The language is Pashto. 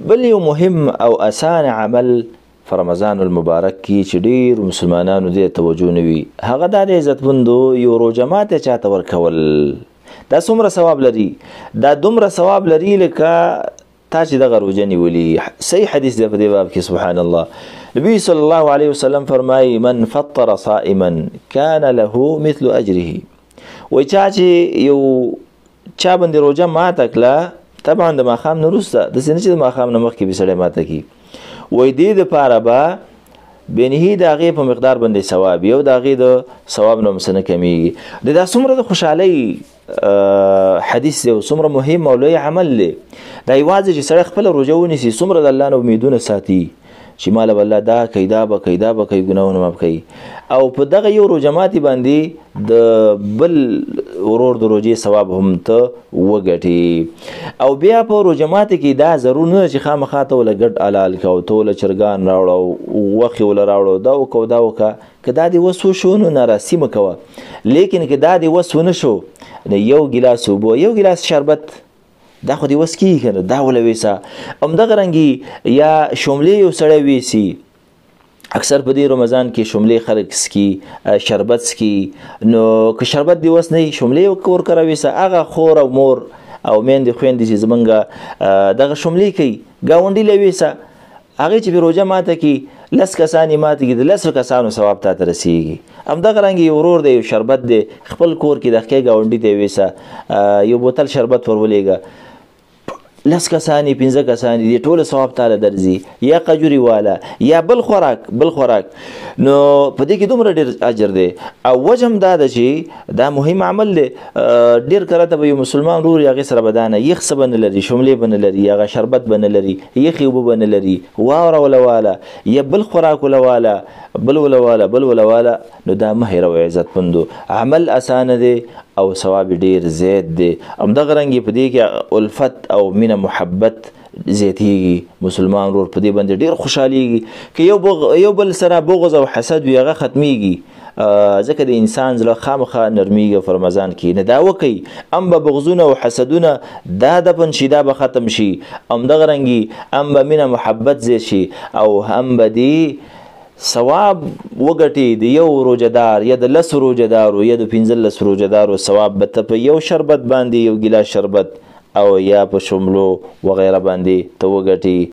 بل یو مهم او اسان عمل په رمضان المبارک کې چې ډېر مسلمانانو دې توجه نه وي هغه دا د عزتمندو یو روژه ماته چاته ورکول دا څومره ثواب لري دا دومره ثواب لري لکه تا چې دغه روژه نیولي صحیح حدیث دی په دې باب کې سبحان الله نبی صلی الله علیه وسلم فرمایي من فطر صائما كان له مثل اجره وای چا چې یو چا باندې روژه ماته کړه طبعا د ماښام نه وروسته داسې نه چې د ماښام نه مخکې به سړی ماته کړي وای دې دپاره به بینهی د هغې په مقدار باندې ثواب یو د هغې د ثواب نه څه نه کمیږي دا څومره د خوشحالۍ حدیث دی او څومره مهم او لوی عمل دی دا یوازې چې سړی خپله روژه ونیسي څومره د الله نه امیدونه ساتي چې ماله به الله دا کوي دا به کوي دا به کوي ګناهونه معاف کوي او په دغه یو روژه ماتي باندې د بل ورور د روژې ثواب هم ته وګټي او بیا په روژه ماتي کې دا ضرور نه چې خامخا ته وله ګډ حلال که او ته وله چرګان راوړه او غوښې وله راوړه دا وکړه دا وکړه که دا دې وس وشو نو ناراسي مه کوه لیکن که دا دې وس ونه شو نو یو ګیلاس اوبه یو ګیلاس شربت دا خو دې وس کېږي که نه دا وله ویسه همدغه رنګې یا شملې یو سړی ویسي اکثر په دې رمضان کې شملې خلک سکي شربت سکي نو که شربت دې وس نه وي شملې ورکره ویسه هغه خور او مور او میندې خویندې چې زمونږ دغه شملې کوي ګاونډي له ویسه هغې چې په روژه ماته کې 10 کسان یې ماته کې د 10 کسانو ثواب تا ته رسېږي همدغه رنګ یو ورور دی یو شربت دی خپل کور کې د هغې ګاونډي ته یې ویسه یو بوتل شربت ور ولېږه 10 کسان 15 کسان دي ټول ثواب تعالی درځي یا قجوري والا یا بل خوراک نو په دې کې دومره ډېر اجر دی او وجه هم دا ده چې دا مهم عمل دی ډېر کله ته به یو مسلمان ورور هغې سره به دا نه یخ څه به نه لري شملې به نه لري هغه شربت به نه لري یخې اوبه به نه لري واوره ولواله یا بل خوراک ولواله بل ولواله نو دا مه هېروئ عزتمندو عمل اسانه دی او ثواب ډیر زیات دی همدغه رنګ په دې کې الفت او مینه محبت زیاتیږي مسلمان ورور په دې باندې ډیر خوشحالیږي که یو بل سره بغض او حسد وي هغه ختمیږي ځکه د انسان زړه خامخا نرمیږي په رمضان کې نه دا وکوي ام به بغضونه او حسدونه دا دفن شي دا به ختم شي همدغه رنګي ام به مینه محبت زیات شي او هم به دې ثواب وګټي د یو روژهدار یا د 10 روژهدارو یا د 15 روژهدارو ثواب به ته په یو شربت باندې یو ګیلاس شربت او یا په شملو وغیره باندې ته وګټي